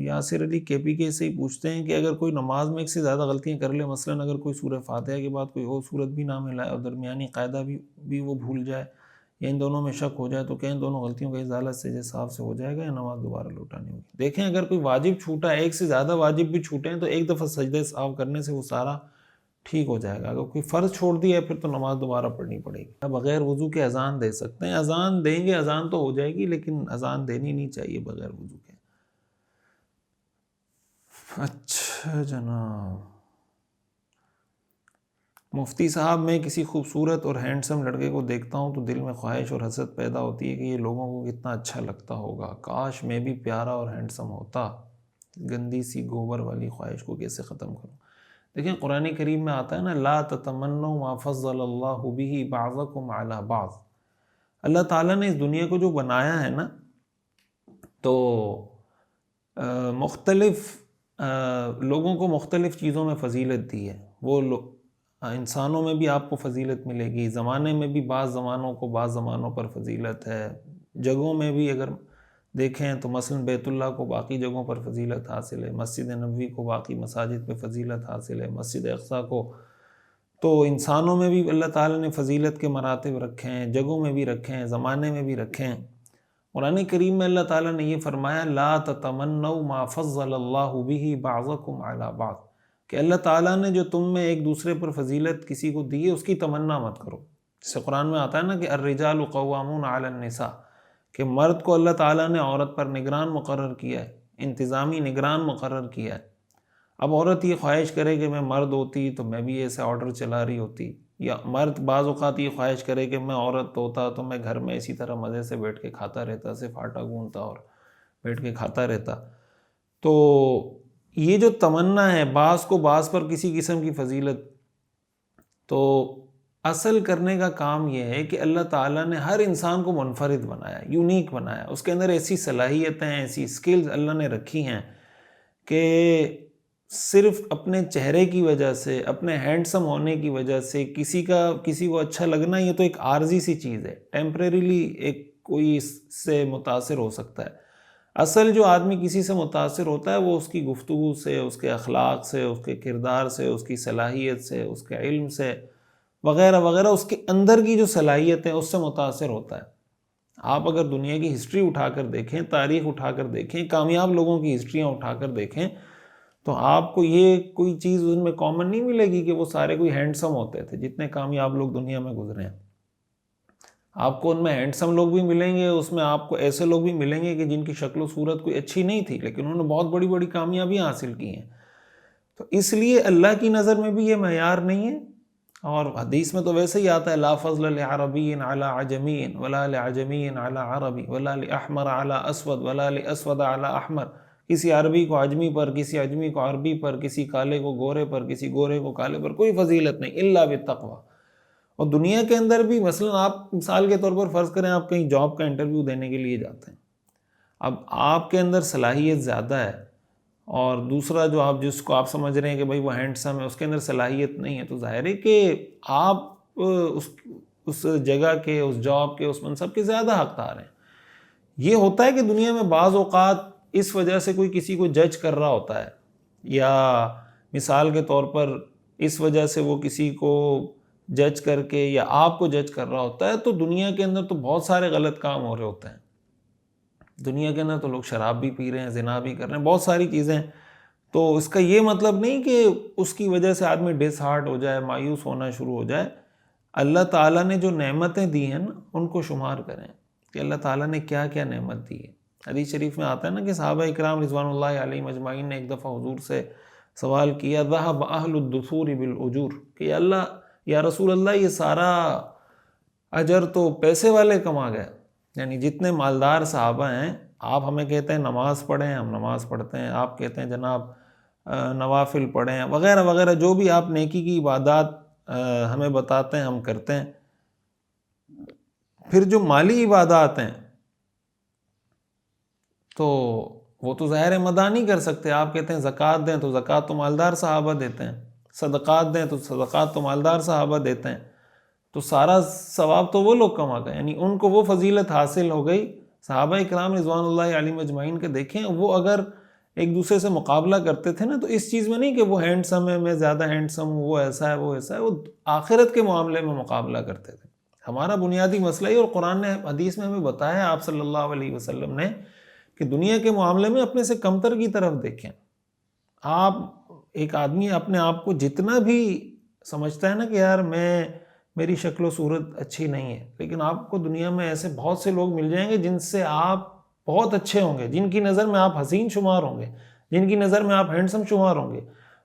یاسر علی KPK سے ہی پوچھتے ہیں کہ اگر کوئی نماز میں ایک سے زیادہ غلطیاں کر لے، مثلاً اگر کوئی سورہ فاتحہ کے بعد کوئی اور سورت بھی نہ ملائے اور درمیانی قاعدہ بھی وہ بھول جائے یا ان دونوں میں شک ہو جائے، تو کیا ان دونوں غلطیوں کا ازالہ سجدہ سہو سے ہو جائے گا یا نماز دوبارہ لوٹانی ہوگی؟ دیکھیں، اگر کوئی واجب چھوٹا ہے، ایک سے زیادہ واجب بھی چھوٹے ہیں، تو ایک دفعہ سجدہ سہو کرنے سے وہ سارا ٹھیک ہو جائے گا۔ اگر کوئی فرض چھوڑ دیا ہے پھر تو نماز دوبارہ پڑھنی پڑے گی۔ بغیر وضو کے اذان دے سکتے ہیں، اذان دیں گے، اذان تو ہو جائے گی، لیکن اذان دینی نہیں چاہیے بغیر وضو کے۔ اچھا جناب، مفتی صاحب، میں کسی خوبصورت اور ہینڈسم لڑکے کو دیکھتا ہوں تو دل میں خواہش اور حسد پیدا ہوتی ہے کہ یہ لوگوں کو کتنا اچھا لگتا ہوگا، کاش میں بھی پیارا اور ہینڈسم ہوتا۔ گندی سی گوبر والی خواہش کو کیسے ختم کروں؟ دیکھیں، قرآن کریم میں آتا ہے نا، لا تتمنوا ما فضل اللہ بہ بعضکم علی بعض۔ اللہ تعالیٰ نے اس دنیا کو جو بنایا ہے نا، تو مختلف لوگوں کو مختلف چیزوں میں فضیلت دی ہے۔ وہ انسانوں میں بھی آپ کو فضیلت ملے گی، زمانے میں بھی بعض زمانوں کو بعض زمانوں پر فضیلت ہے، جگہوں میں بھی اگر دیکھیں تو مثلا بیت اللہ کو باقی جگہوں پر فضیلت حاصل ہے، مسجد نبوی کو باقی مساجد پہ فضیلت حاصل ہے، مسجد اقصیٰ کو۔ تو انسانوں میں بھی اللہ تعالیٰ نے فضیلت کے مراتب رکھے ہیں، جگہوں میں بھی رکھے ہیں، زمانے میں بھی رکھے ہیں۔ قرآن کریم میں اللہ تعالیٰ نے یہ فرمایا، لا تتمنوا ما فضل اللہ بہ بعضکم علی بعض، کہ اللہ تعالیٰ نے جو تم میں ایک دوسرے پر فضیلت کسی کو دی ہے اس کی تمنا مت کرو۔ جیسے قرآن میں آتا ہے نا کہ الرجال قوامون علی النساء، کہ مرد کو اللہ تعالیٰ نے عورت پر نگران مقرر کیا ہے، انتظامی نگران مقرر کیا ہے۔ اب عورت یہ خواہش کرے کہ میں مرد ہوتی تو میں بھی ایسے آرڈر چلا رہی ہوتی، یا مرد بعض اوقات یہ خواہش کرے کہ میں عورت ہوتا تو میں گھر میں اسی طرح مزے سے بیٹھ کے کھاتا رہتا، صرف آٹا گوندتا اور بیٹھ کے کھاتا رہتا۔ تو یہ جو تمنا ہے، بعض کو بعض پر کسی قسم کی فضیلت، تو اصل کرنے کا کام یہ ہے کہ اللہ تعالیٰ نے ہر انسان کو منفرد بنایا، یونیک بنایا، اس کے اندر ایسی صلاحیتیں، ایسی سکلز اللہ نے رکھی ہیں کہ صرف اپنے چہرے کی وجہ سے، اپنے ہینڈسم ہونے کی وجہ سے کسی کو اچھا لگنا، یہ تو ایک عارضی سی چیز ہے، ٹیمپریریلی ایک کوئی اس سے متاثر ہو سکتا ہے۔ اصل جو آدمی کسی سے متاثر ہوتا ہے وہ اس کی گفتگو سے، اس کے اخلاق سے، اس کے کردار سے، اس کی صلاحیت سے، اس کے علم سے وغیرہ وغیرہ، اس کے اندر کی جو صلاحیت ہے اس سے متاثر ہوتا ہے۔ آپ اگر دنیا کی ہسٹری اٹھا کر دیکھیں، تاریخ اٹھا کر دیکھیں، کامیاب لوگوں کی ہسٹریاں اٹھا کر دیکھیں، تو آپ کو یہ کوئی چیز ان میں کامن نہیں ملے گی کہ وہ سارے کوئی ہینڈسم ہوتے تھے۔ جتنے کامیاب لوگ دنیا میں گزرے ہیں، آپ کو ان میں ہینڈسم لوگ بھی ملیں گے، اس میں آپ کو ایسے لوگ بھی ملیں گے کہ جن کی شکل و صورت کوئی اچھی نہیں تھی لیکن انہوں نے بہت بڑی بڑی کامیابیاں حاصل کی ہیں۔ تو اس لیے اللہ کی نظر میں بھی یہ معیار نہیں ہے، اور حدیث میں تو ویسے ہی آتا ہے، لا فضل لعربی علی عجمی ولا لعجمی علی عربی ولا لاحمر علی اسود ولا لاسود علی احمر۔ کسی عربی کو عجمی پر، کسی عجمی کو عربی پر، کسی کالے کو گورے پر، کسی گورے کو کالے پر، کوئی فضیلت نہیں الا بالتقوی۔ اور دنیا کے اندر بھی مثلا آپ مثال کے طور پر فرض کریں آپ کہیں جاب کا انٹرویو دینے کے لیے جاتے ہیں، اب آپ کے اندر صلاحیت زیادہ ہے اور دوسرا جو جس کو آپ سمجھ رہے ہیں کہ بھائی وہ ہینڈسم ہے، اس کے اندر صلاحیت نہیں ہے، تو ظاہر ہے کہ آپ اس جگہ کے، اس جاب کے، اس منصب کے زیادہ حقدار ہیں۔ یہ ہوتا ہے کہ دنیا میں بعض اوقات اس وجہ سے کوئی کسی کو جج کر رہا ہوتا ہے، یا مثال کے طور پر اس وجہ سے وہ کسی کو جج کر کے یا آپ کو جج کر رہا ہوتا ہے، تو دنیا کے اندر تو بہت سارے غلط کام ہو رہے ہوتے ہیں۔ دنیا کے اندر تو لوگ شراب بھی پی رہے ہیں، زنا بھی کر رہے ہیں، بہت ساری چیزیں۔ تو اس کا یہ مطلب نہیں کہ اس کی وجہ سے آدمی ڈس ہارٹ ہو جائے، مایوس ہونا شروع ہو جائے۔ اللہ تعالیٰ نے جو نعمتیں دی ہیں نا، ان کو شمار کریں کہ اللہ تعالیٰ نے کیا کیا نعمت دی ہے۔ حدیث شریف میں آتا ہے نا کہ صحابہ اکرام رضوان اللہ علیہم اجمعین نے ایک دفعہ حضور سے سوال کیا، ذہب اہل الدثور بالاجور، کہ اللہ یا رسول اللہ یہ سارا اجر تو پیسے والے کما گئے، یعنی جتنے مالدار صحابہ ہیں، آپ ہمیں کہتے ہیں نماز پڑھیں، ہم نماز پڑھتے ہیں، آپ کہتے ہیں جناب نوافل پڑھیں وغیرہ وغیرہ، جو بھی آپ نیکی کی عبادات ہمیں بتاتے ہیں ہم کرتے ہیں۔ پھر جو مالی عبادات ہیں تو وہ تو ظاہر مدعا نہیں کر سکتے، آپ کہتے ہیں زکوٰۃ دیں تو زکوٰۃ تو مالدار صحابہ دیتے ہیں، صدقات دیں تو صدقات تو مالدار صحابہ دیتے ہیں، تو سارا ثواب تو وہ لوگ کما گئے، یعنی ان کو وہ فضیلت حاصل ہو گئی۔ صحابہ اکرام رضوان اللہ علیہم اجمعین کے دیکھیں، وہ اگر ایک دوسرے سے مقابلہ کرتے تھے نا، تو اس چیز میں نہیں کہ وہ ہینڈسم ہے، میں زیادہ ہینڈسم ہوں، وہ ایسا ہے، وہ ایسا ہے، وہ آخرت کے معاملے میں مقابلہ کرتے تھے۔ ہمارا بنیادی مسئلہ ہی، اور قرآن نے حدیث میں ہمیں بتایا آپ صلی اللہ علیہ وسلم نے، کہ دنیا کے معاملے میں اپنے سے کمتر کی طرف دیکھیں۔ آپ ایک آدمی اپنے آپ کو جتنا بھی سمجھتا ہے نا کہ یار میری شکل و صورت اچھی نہیں ہے، لیکن آپ کو دنیا میں ایسے بہت سے لوگ مل جائیں گے جن سے آپ بہت اچھے ہوں گے، جن کی نظر میں آپ حسین شمار ہوں گے، جن کی نظر میں آپ ہینڈسم شمار ہوں گے،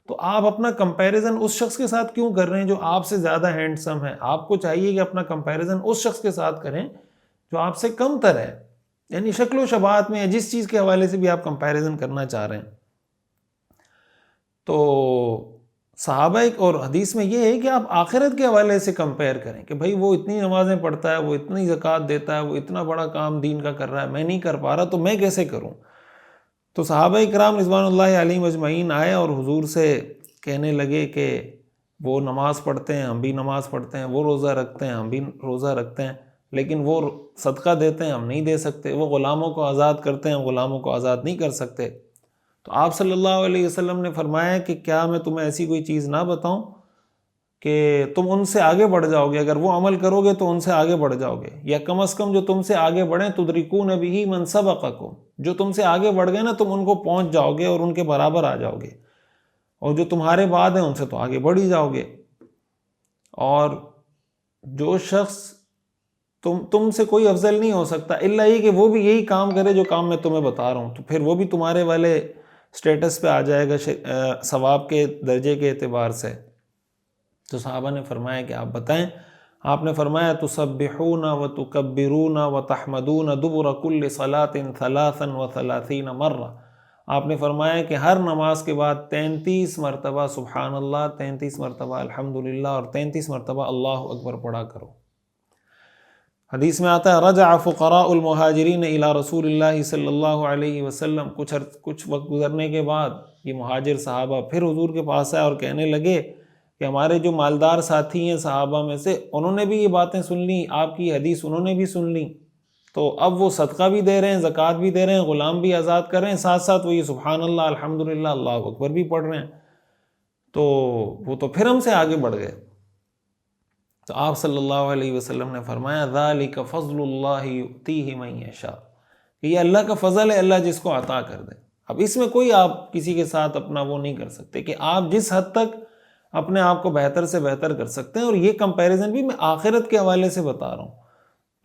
تو آپ اپنا کمپیریزن اس شخص کے ساتھ کیوں کر رہے ہیں جو آپ سے زیادہ ہینڈسم ہے؟ آپ کو چاہیے کہ اپنا کمپیریزن اس شخص کے ساتھ کریں جو آپ سے کم تر ہے، یعنی شکل و شباہت میں، جس چیز کے حوالے سے بھی آپ کمپیریزن کرنا چاہ رہے ہیں۔ تو صحابہ اور حدیث میں یہ ہے کہ آپ آخرت کے حوالے سے کمپیئر کریں کہ بھائی وہ اتنی نمازیں پڑھتا ہے، وہ اتنی زکوٰۃ دیتا ہے، وہ اتنا بڑا کام دین کا کر رہا ہے، میں نہیں کر پا رہا، تو میں کیسے کروں؟ تو صحابہ کرام رضوان اللہ علیہم اجمعین آئے اور حضور سے کہنے لگے کہ وہ نماز پڑھتے ہیں، ہم بھی نماز پڑھتے ہیں، وہ روزہ رکھتے ہیں، ہم بھی روزہ رکھتے ہیں، لیکن وہ صدقہ دیتے ہیں، ہم نہیں دے سکتے، وہ غلاموں کو آزاد کرتے ہیں، ہم غلاموں کو آزاد نہیں کر سکتے۔ تو آپ صلی اللہ علیہ وسلم نے فرمایا کہ کیا میں تمہیں ایسی کوئی چیز نہ بتاؤں کہ تم ان سے آگے بڑھ جاؤ گے، اگر وہ عمل کرو گے تو ان سے آگے بڑھ جاؤ گے، یا کم از کم جو تم سے آگے بڑھیں تدرکون بہ من سبقکم، جو تم سے آگے بڑھ گئے نا تم ان کو پہنچ جاؤ گے اور ان کے برابر آ جاؤ گے، اور جو تمہارے بعد ہیں ان سے تو آگے بڑھ ہی جاؤ گے۔ اور جو شخص تم سے کوئی افضل نہیں ہو سکتا الا یہ کہ وہ بھی یہی کام کرے جو کام میں تمہیں بتا رہا ہوں، تو پھر وہ بھی تمہارے والے سٹیٹس پہ آ جائے گا ثواب کے درجے کے اعتبار سے۔ تو صحابہ نے فرمایا کہ آپ بتائیں۔ آپ نے فرمایا تسبحون وتکبرون وتحمدون دبر کل صلاۃ ثلاثا وثلاثین مرہ۔ آپ نے فرمایا کہ ہر نماز کے بعد 33 مرتبہ سبحان اللہ، 33 مرتبہ الحمدللہ اور 33 مرتبہ اللہ اکبر پڑھا کرو۔ حدیث میں آتا ہے رجع فقراء المہاجرین الی رسول اللہ صلی اللہ علیہ وسلم، کچھ وقت گزرنے کے بعد یہ مہاجر صحابہ پھر حضور کے پاس آئے اور کہنے لگے کہ ہمارے جو مالدار ساتھی ہیں صحابہ میں سے، انہوں نے بھی یہ باتیں سن لیں، آپ کی حدیث انہوں نے بھی سن لیں، تو اب وہ صدقہ بھی دے رہے ہیں، زکوٰۃ بھی دے رہے ہیں، غلام بھی آزاد کر رہے ہیں، ساتھ ساتھ وہ یہ سبحان اللہ الحمدللہ اللہ اکبر بھی پڑھ رہے ہیں، تو وہ تو پھر ہم سے آگے بڑھ گئے۔ تو آپ صلی اللہ علیہ وسلم نے فرمایا ذالک فضل اللہ یؤتیہ من یشاء، کہ یہ اللہ کا فضل ہے، اللہ جس کو عطا کر دے۔ اب اس میں کوئی آپ کسی کے ساتھ اپنا وہ نہیں کر سکتے کہ آپ جس حد تک اپنے آپ کو بہتر سے بہتر کر سکتے ہیں، اور یہ کمپیریزن بھی میں آخرت کے حوالے سے بتا رہا ہوں۔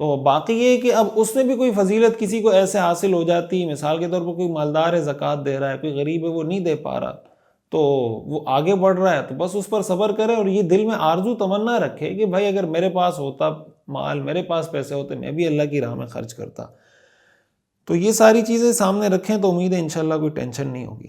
تو باقی یہ کہ اب اس میں بھی کوئی فضیلت کسی کو ایسے حاصل ہو جاتی ہے، مثال کے طور پر کوئی مالدار ہے زکوٰۃ دے رہا ہے، کوئی غریب ہے وہ نہیں دے پا رہا، تو وہ آگے بڑھ رہا ہے، تو بس اس پر صبر کرے اور یہ دل میں آرزو تمنا رکھے کہ بھائی اگر میرے پاس ہوتا مال، میرے پاس پیسے ہوتے، میں بھی اللہ کی راہ میں خرچ کرتا۔ تو یہ ساری چیزیں سامنے رکھیں تو امید ہے انشاءاللہ کوئی ٹینشن نہیں ہوگی۔